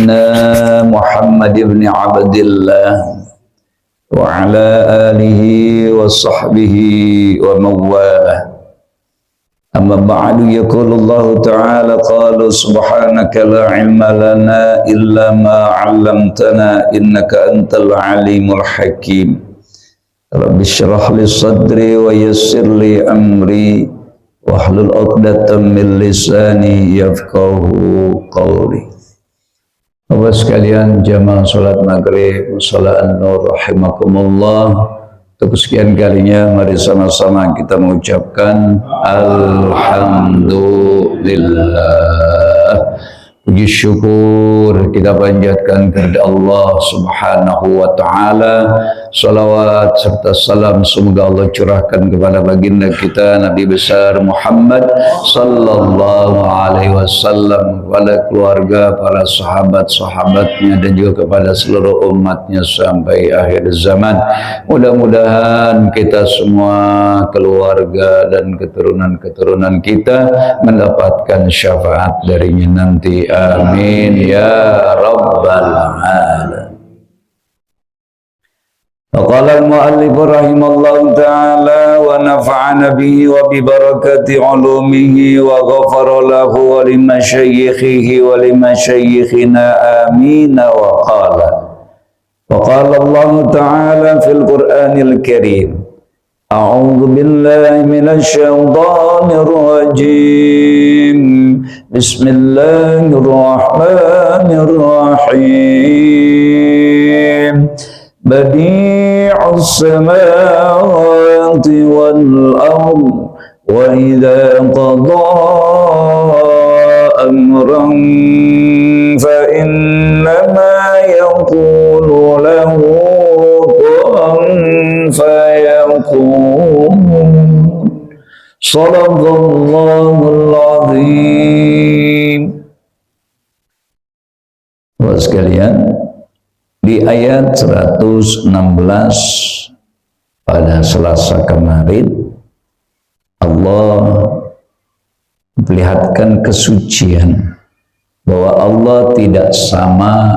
سيدنا محمد بن عبد الله وعلى آله وصحبه ومن والاه. أما بعد يقول الله تعالى قال سبحانك لا علم لنا إلا ما علمتنا إنك أنت العليم الحكيم. رب اشرح لي صدري ويسر لي أمري wahlul 'uqdatam min lisani yafqahu qawli. Bapak sekalian jamaah salat maghrib salat an-nur rahimakumullah, untuk kesekian kalinya mari sama-sama kita mengucapkan alhamdulillah. Puji syukur kita panjatkan kepada Allah Subhanahu wa taala. Salawat serta salam semoga Allah curahkan kepada baginda kita Nabi besar Muhammad sallallahu alaihi wasallam, kepada keluarga, para sahabat-sahabatnya dan juga kepada seluruh umatnya sampai akhir zaman. Mudah-mudahan kita semua, keluarga dan keturunan-keturunan kita mendapatkan syafaat darinya nanti. Amin ya rabbal alamin. Qala al-mu'allif rahimallahu ta'ala wa nafa'ana bihi wa bi barakati 'ulumihi wa ghafara lahu wa limashayikhihi wa limashayikhina amin. Wa qala Allah ta'ala fil Qur'anil Karim, a'udzu billahi minasy syaithanir rajim. Bismillahirrahmanirrahim. Badi'us samawati wal ardh wa idza qada amran fa innama yaqulu lahu kun fayakun. Shadaqallahul azim. Bapak sekalian, di ayat 116 pada Selasa kemarin Allah memperlihatkan kesucian, bahwa Allah tidak sama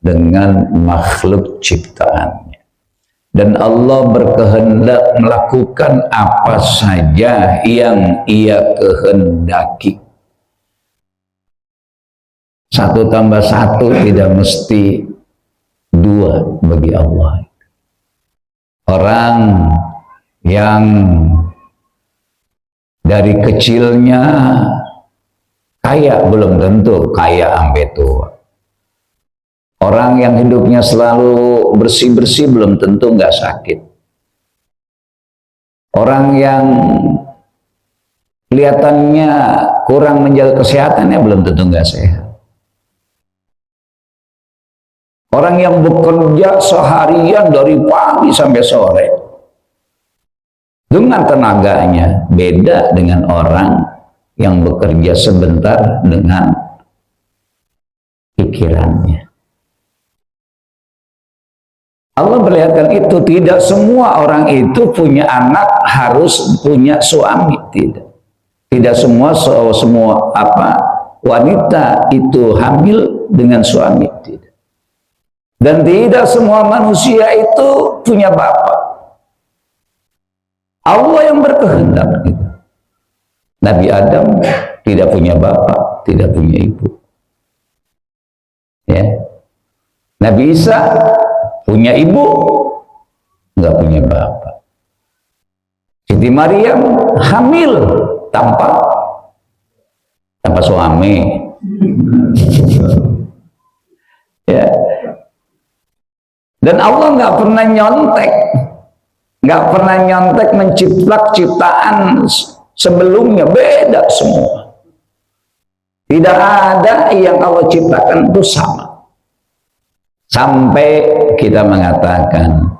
dengan makhluk ciptaannya, dan Allah berkehendak melakukan apa saja yang Ia kehendaki. 1 tambah 1 tidak mesti 2 bagi Allah. Orang yang dari kecilnya kaya belum tentu kaya sampai tua. Orang yang hidupnya selalu bersih-bersih belum tentu nggak sakit. Orang yang kelihatannya kurang menjaga kesehatannya belum tentu nggak sehat. Orang yang bekerja seharian dari pagi sampai sore dengan tenaganya beda dengan orang yang bekerja sebentar dengan pikirannya. Allah perlihatkan itu, tidak semua orang itu punya anak harus punya suami, tidak. Tidak semua wanita itu hamil dengan suami, tidak. Dan tidak semua manusia itu punya bapak. Allah yang berkehendak gitu. Nabi Adam tidak punya bapak, tidak punya ibu. Ya. Nabi Isa punya ibu, nggak punya bapak. Siti Maryam hamil tanpa suami. Ya. Dan Allah nggak pernah nyontek menciplak ciptaan sebelumnya, beda semua. Tidak ada yang Allah ciptakan itu sama. Sampai kita mengatakan,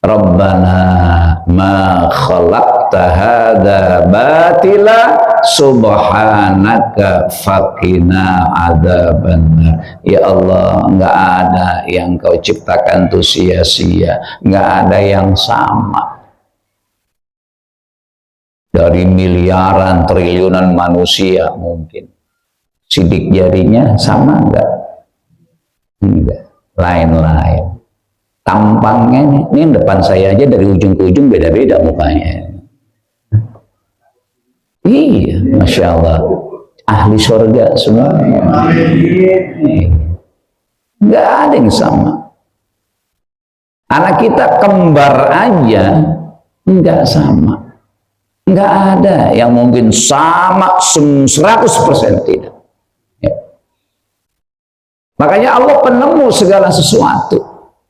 Rabbana ma khalaqta hadza batila subhanaka faqina adzabannar. Ya Allah, enggak ada yang Kau ciptakan itu sia-sia, enggak ada yang sama. Dari miliaran triliunan manusia mungkin sidik jarinya sama enggak? Enggak, lain-lain. Tampangnya ini depan saya aja dari ujung ke ujung beda-beda mukanya. Iya, Masya Allah. Ahli surga semua. Enggak ada yang sama. Anak kita kembar aja enggak sama. Enggak ada yang mungkin sama 100% tidak. Ya. Makanya Allah penemu segala sesuatu.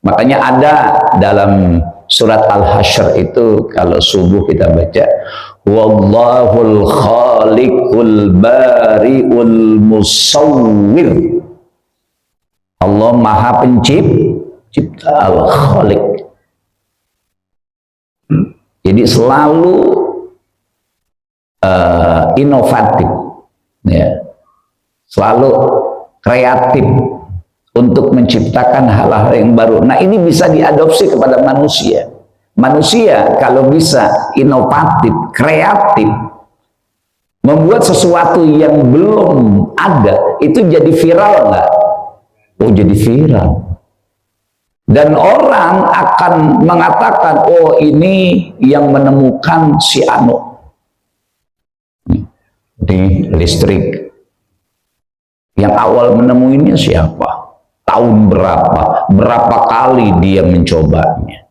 Makanya ada dalam surat Al-Hasyr itu kalau subuh kita baca Wallahul khaliqul bari'ul musawwir. Allah maha pencipta, al-khaliq. Jadi selalu inovatif, ya, selalu kreatif untuk menciptakan hal-hal yang baru. Nah, ini bisa diadopsi kepada manusia. Manusia kalau bisa inovatif, kreatif, membuat sesuatu yang belum ada, itu jadi viral nggak? Oh, jadi viral. Dan orang akan mengatakan, oh ini yang menemukan si Anu. Di listrik. Yang awal menemuinya siapa? Tahun berapa, berapa kali dia mencobanya,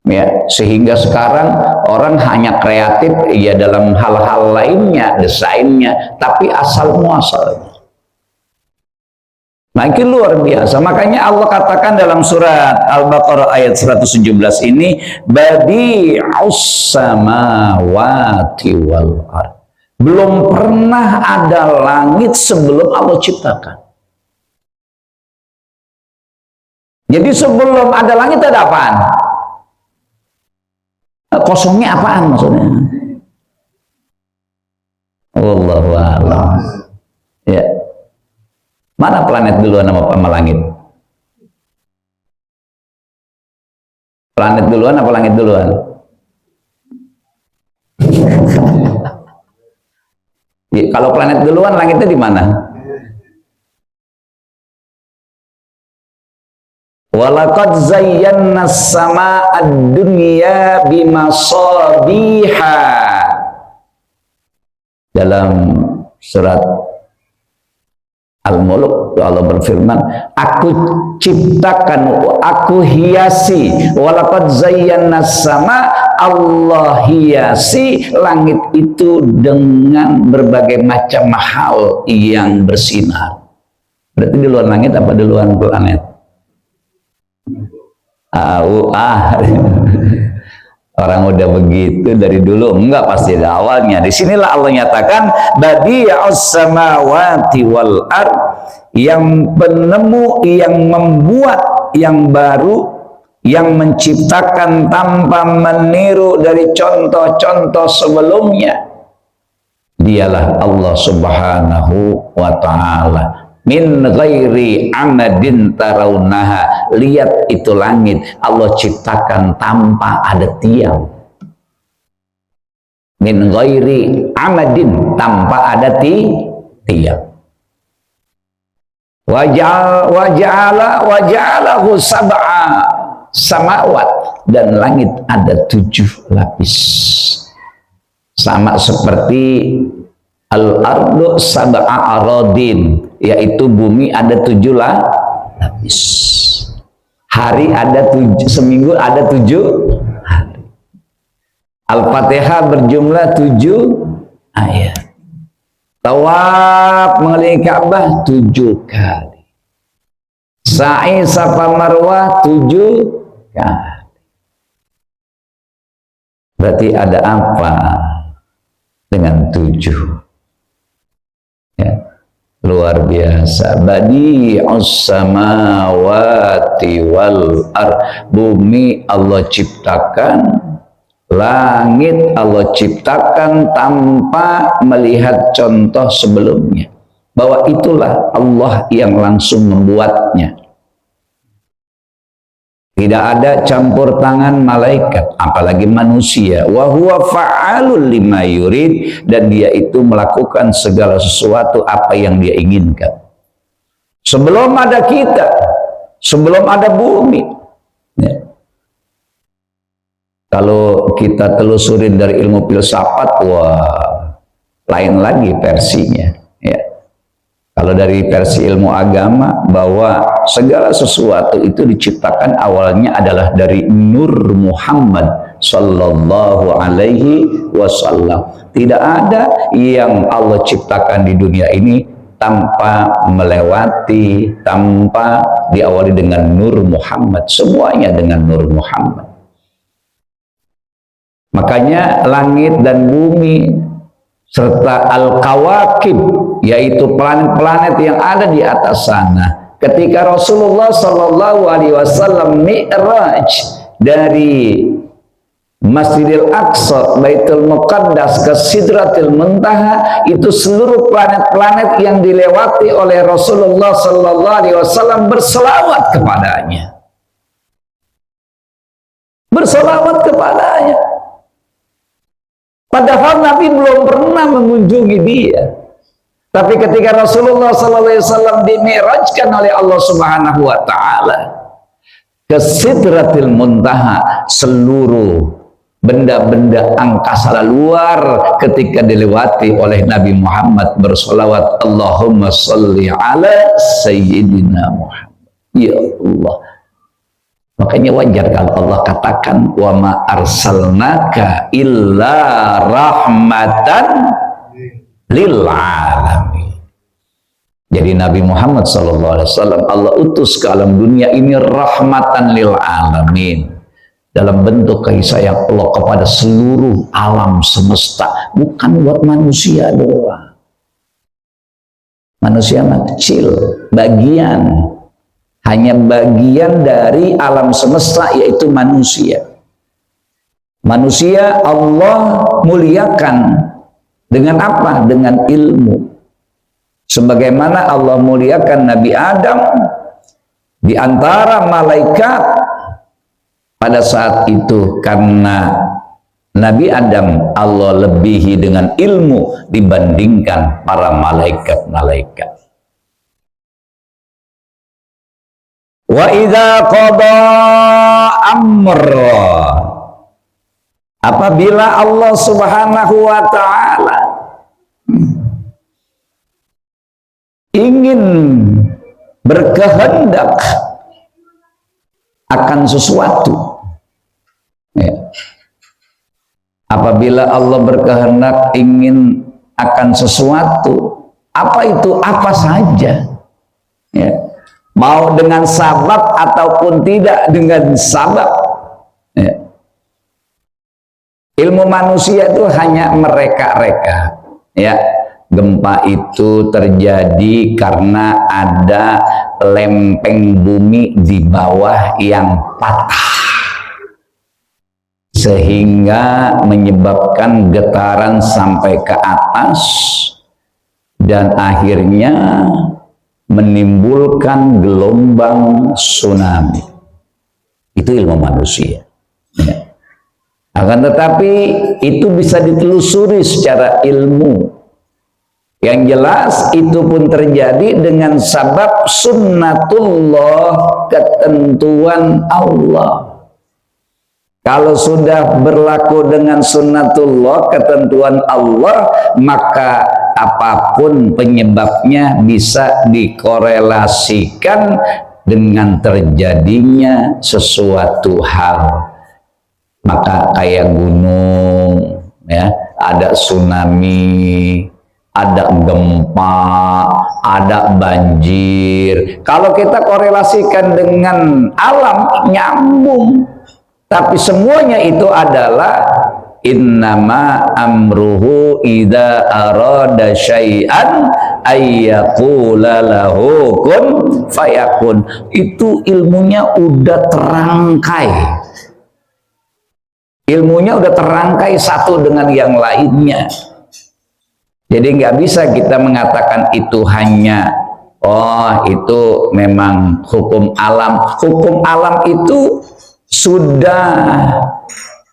ya, sehingga sekarang orang hanya kreatif ya dalam hal-hal lainnya, desainnya, tapi asal muasalnya makin luar biasa. Makanya Allah katakan dalam surat Al-Baqarah ayat 117 ini, badi'us samawati wal ard. Belum pernah ada langit sebelum Allah ciptakan. Jadi sebelum ada langit ada apaan? Kosongnya apaan maksudnya? Wallahu a'lam. Ya. Mana planet duluan sama langit? Planet duluan apa langit duluan? Ya, kalau planet duluan, langitnya di mana? Walaqad zayyana as-samaa'a ad-dunya bimasabiha. Dalam surat Al-Mulk Allah berfirman, aku ciptakan, aku hiasi, walaqad zayyana as-samaa'a, Allah hiasi langit itu dengan berbagai macam hal yang bersinar. Berarti di luar langit apa di luar planet? Orang udah begitu dari dulu, enggak, pasti ada awalnya. Disinilah Allah nyatakan badi'us samawati wal ard, yang penemu, yang membuat yang baru, yang menciptakan tanpa meniru dari contoh-contoh sebelumnya. Dialah Allah Subhanahu wa ta'ala. Min ghairi amadin tarawnaha. Lihat itu langit, Allah ciptakan tanpa ada tiang. Min ghairi amadin, tanpa ada tiang. Waja'alahu sab'a samawat, dan langit ada 7 lapis. Sama seperti al-ardu sab'a aradin, yaitu bumi ada 7 lapis. Hari ada 7, seminggu ada 7 hari. Al-Fatihah berjumlah 7 ayat. Tawaf mengelilingi Ka'bah 7 kali. Sa'i Safa Marwah 7 kali. Berarti ada apa dengan 7? Ya, luar biasa. Badi'us samawati wal ard, bumi Allah ciptakan, langit Allah ciptakan tanpa melihat contoh sebelumnya, bahwa itulah Allah yang langsung membuatnya. Tidak ada campur tangan malaikat, apalagi manusia. Wa huwa fa'alul lima yurid, dan dia itu melakukan segala sesuatu apa yang dia inginkan. Sebelum ada kita, sebelum ada bumi. Ya. Kalau kita telusurin dari ilmu filsafat, wah, lain lagi versinya. Ya. Kalau dari versi ilmu agama, bahwa segala sesuatu itu diciptakan awalnya adalah dari Nur Muhammad Sallallahu Alaihi Wasallam. Tidak ada yang Allah ciptakan di dunia ini tanpa melewati, tanpa diawali dengan Nur Muhammad. Semuanya dengan Nur Muhammad. Makanya langit dan bumi serta al-kawakib, yaitu planet-planet yang ada di atas sana, ketika Rasulullah Shallallahu Alaihi Wasallam mi'raj dari Masjidil Aqsa, Baitul Muqaddas ke Sidratil Muntaha, itu seluruh planet-planet yang dilewati oleh Rasulullah Shallallahu Alaihi Wasallam berselawat kepadanya, berselawat kepadanya. Padahal Nabi belum pernah mengunjungi dia. Tapi ketika Rasulullah SAW dimi'rajkan oleh Allah Subhanahu wa Ta'ala ke Sidratil Muntaha, seluruh benda-benda angkasa luar ketika dilewati oleh Nabi Muhammad bersolawat, Allahumma salli ala Sayyidina Muhammad. Ya Allah. Makanya wajar kalau Allah katakan wa ma arsalnaka illa rahmatan lil alamin. Jadi Nabi Muhammad SAW Allah utus ke alam dunia ini rahmatan lil alamin, dalam bentuk kasih sayang Allah kepada seluruh alam semesta, bukan buat manusia doang. Manusia kecil, bagian, hanya bagian dari alam semesta, yaitu manusia. Manusia Allah muliakan dengan apa? Dengan ilmu. Sebagaimana Allah muliakan Nabi Adam di antara malaikat pada saat itu, karena Nabi Adam Allah lebihi dengan ilmu dibandingkan para malaikat-malaikat. Wa idza qada amra, apabila Allah Subhanahu wa Ta'ala ingin berkehendak akan sesuatu, ya. Apabila Allah berkehendak ingin akan sesuatu, apa itu? Apa saja, ya. Mau dengan sabab ataupun tidak dengan sabab, ya. Ilmu manusia itu hanya mereka-reka, ya. Gempa itu terjadi karena ada lempeng bumi di bawah yang patah, sehingga menyebabkan getaran sampai ke atas dan akhirnya menimbulkan gelombang tsunami. Itu ilmu manusia, ya. Akan tetapi itu bisa ditelusuri secara ilmu. Yang jelas itu pun terjadi dengan sabab sunnatullah, ketentuan Allah. Kalau sudah berlaku dengan sunnatullah, ketentuan Allah, maka apapun penyebabnya bisa dikorelasikan dengan terjadinya sesuatu hal. Maka kayak gunung, ya, ada tsunami, ada gempa, ada banjir. Kalau kita korelasikan dengan alam, nyambung. Tapi semuanya itu adalah innama amruhu idza arada syai'an ayyaqula lahu kun fayakun. Itu ilmunya udah terangkai. Ilmunya udah terangkai satu dengan yang lainnya. Jadi nggak bisa kita mengatakan itu hanya, oh itu memang hukum alam. Hukum alam itu sudah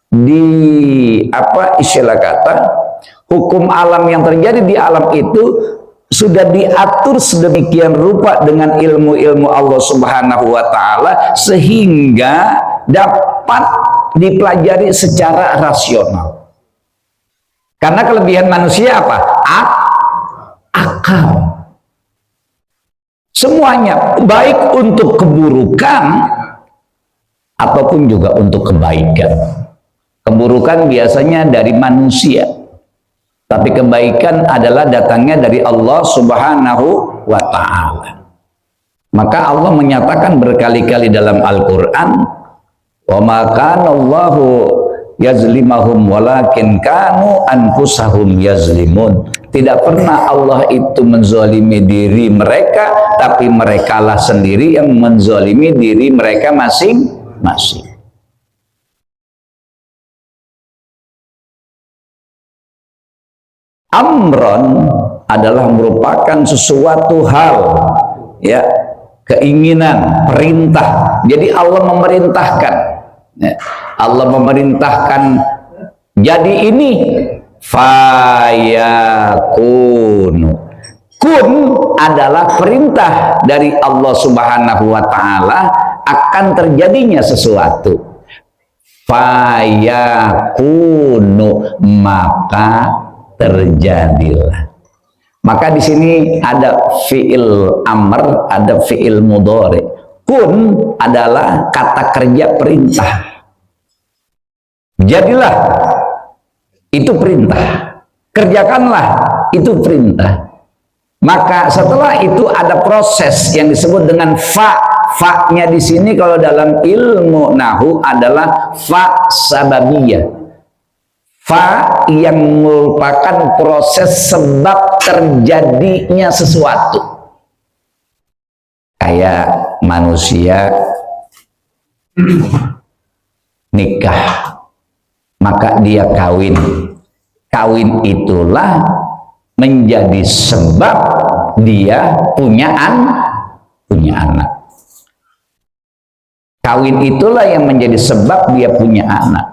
di apa istilah kata, hukum alam yang terjadi di alam itu sudah diatur sedemikian rupa dengan ilmu-ilmu Allah Subhanahu wa taala sehingga dapat dipelajari secara rasional. Karena kelebihan manusia apa? Akal. Semuanya baik untuk keburukan ataupun juga untuk kebaikan. Keburukan biasanya dari manusia, tapi kebaikan adalah datangnya dari Allah Subhanahu wa ta'ala. Maka Allah menyatakan berkali-kali dalam Al-Quran, wa ma kana Allahu yazlimahum walakin kanu anfusahum yazlimun. Tidak pernah Allah itu menzalimi diri mereka, tapi merekalah sendiri yang menzalimi diri mereka masing-masing. Amron adalah merupakan sesuatu hal, ya, keinginan, perintah. Jadi Allah memerintahkan, ya, Allah memerintahkan jadi ini fayakunu. Kun adalah perintah dari Allah Subhanahu wa ta'ala akan terjadinya sesuatu. Fayakunu, maka terjadilah. Maka di sini ada fi'il amr, ada fi'il mudhari. Kun adalah kata kerja perintah. Jadilah, itu perintah. Kerjakanlah, itu perintah. Maka setelah itu ada proses yang disebut dengan fa. Fa-nya di sini kalau dalam ilmu nahu adalah fa sababiyah. Fa yang merupakan proses sebab terjadinya sesuatu. Kayak manusia nikah, maka dia kawin. Kawin itulah menjadi sebab dia punya anak. Kawin itulah yang menjadi sebab dia punya anak.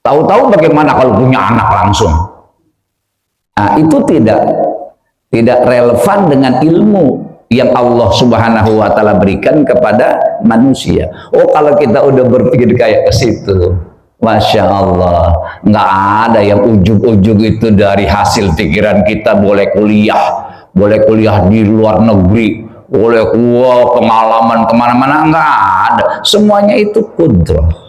Tahu-tahu bagaimana kalau punya anak langsung? Nah, itu tidak relevan dengan ilmu yang Allah Subhanahu wa ta'ala berikan kepada manusia. Oh, kalau kita udah berpikir kayak ke situ, Masya Allah, nggak ada yang ujug-ujug itu dari hasil pikiran kita. Boleh kuliah di luar negeri, boleh pengalaman kemana-mana, nggak ada. Semuanya itu kudrah.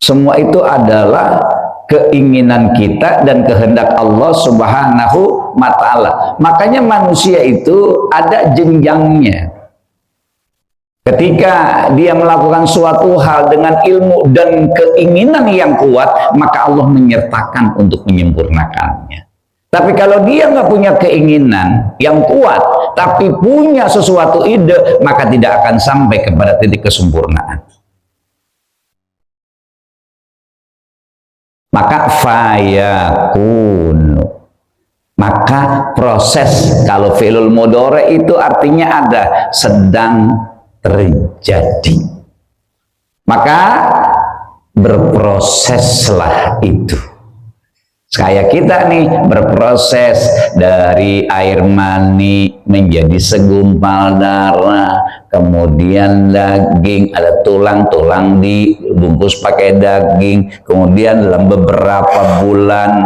Semua itu adalah keinginan kita dan kehendak Allah Subhanahu wa ta'ala. Makanya manusia itu ada jenjangnya. Ketika dia melakukan suatu hal dengan ilmu dan keinginan yang kuat, maka Allah menyertakan untuk menyempurnakannya. Tapi kalau dia nggak punya keinginan yang kuat, tapi punya sesuatu ide, maka tidak akan sampai kepada titik kesempurnaan. Maka fayakunu, maka proses, kalau fi'lul mudhari itu artinya ada, sedang terjadi, maka berproseslah itu. Kayak kita nih berproses dari air mani menjadi segumpal darah, kemudian daging, ada tulang-tulang dibungkus pakai daging, kemudian dalam beberapa bulan,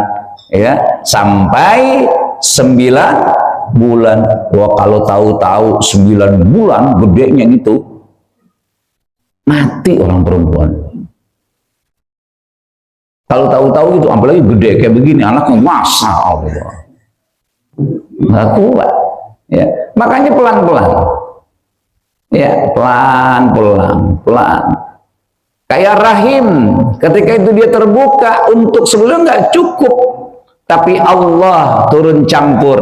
ya, sampai 9 bulan. Wah, kalau tahu-tahu 9 bulan gedenya gitu, mati orang perempuan. Kalau tahu-tahu itu, apalagi gede kayak begini, anaknya, Masya Allah, nggak kuat. Ya, makanya pelan-pelan. Ya, pelan-pelan. Kayak rahim, ketika itu dia terbuka untuk sebelum nggak cukup, tapi Allah turun campur.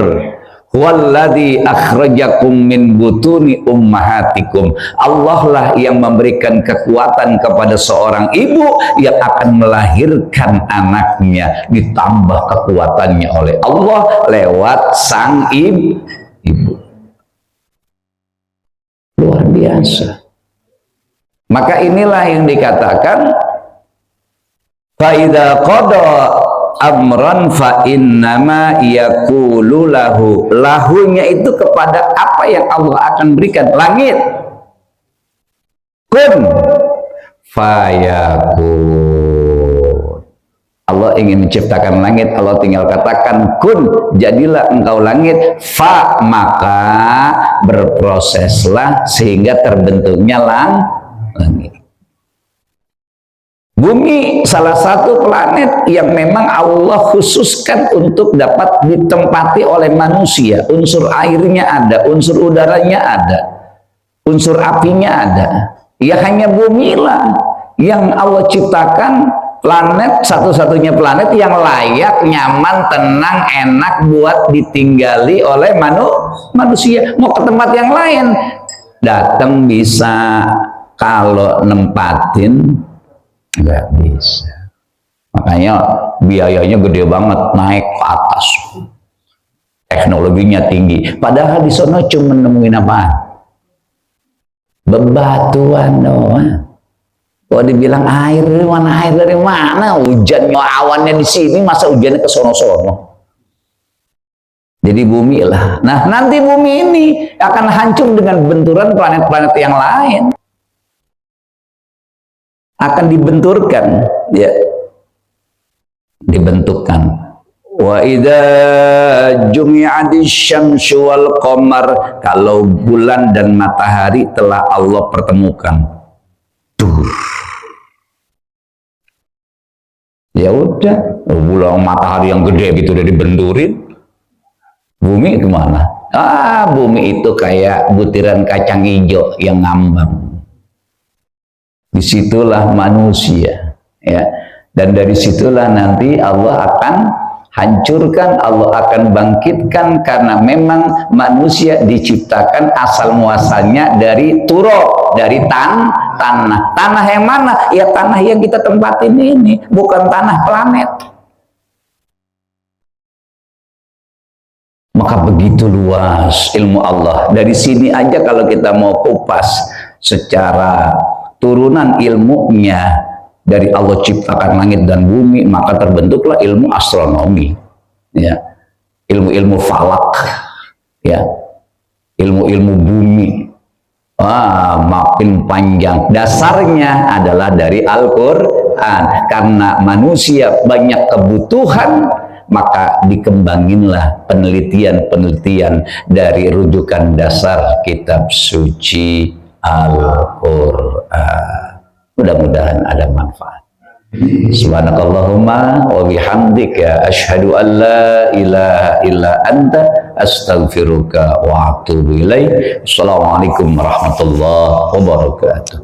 Walladzi akhrajakum min butuni ummahatikum. Allah lah yang memberikan kekuatan kepada seorang ibu yang akan melahirkan anaknya, ditambah kekuatannya oleh Allah lewat sang ibu. Luar biasa. Maka inilah yang dikatakan fa idza qada amran fa innama yaqulu lahu. Lahunya itu kepada apa yang Allah akan berikan. Langit, kun fayakun. Allah ingin menciptakan langit, Allah tinggal katakan kun, jadilah engkau langit, fa, maka berproseslah sehingga terbentuknya langit. Bumi salah satu planet yang memang Allah khususkan untuk dapat ditempati oleh manusia. Unsur airnya ada, unsur udaranya ada, unsur apinya ada. Ya hanya bumi lah yang Allah ciptakan planet, satu-satunya planet yang layak, nyaman, tenang, enak buat ditinggali oleh manusia. Mau ke tempat yang lain datang bisa, kalau nempatin nggak bisa. Makanya biayanya gede banget naik ke atas, teknologinya tinggi, padahal di sana cuma nemuin apa? Bebatuan doang. Kalau dibilang air dari mana? Hujan awannya di sini, masa hujannya ke sono-sono. Jadi bumi lah. Nah, nanti bumi ini akan hancur dengan benturan planet-planet yang lain. Akan dibenturkan, ya, dibentukkan. Wa idza jumi'adis syamsu wal qamar, kalau bulan dan matahari telah Allah pertemukan, ya udah, bulan matahari yang gede gitu udah dibenturin, bumi kemana? Bumi itu kayak butiran kacang hijau yang ngambang. Disitulah manusia, ya, dan dari situlah nanti Allah akan hancurkan, Allah akan bangkitkan, karena memang manusia diciptakan asal muasalnya dari turo, dari tanah. Tanah yang mana? Ya tanah yang kita tempatin ini, bukan tanah planet. Maka begitu luas ilmu Allah. Dari sini aja kalau kita mau kupas secara turunan ilmunya, dari Allah ciptakan langit dan bumi, maka terbentuklah ilmu astronomi, ya, ilmu-ilmu falak, ya, ilmu-ilmu bumi. Makin panjang. Dasarnya adalah dari Al-Quran. Karena manusia banyak kebutuhan, maka dikembanginlah penelitian-penelitian dari rujukan dasar kitab suci Al-Quran. Mudah-mudahan ada manfaat. Subhanakallahumma wa bihamdika asyhadu an la ilaha illa anta astaghfiruka wa atubu ilaik. Assalamualaikum warahmatullahi wabarakatuh.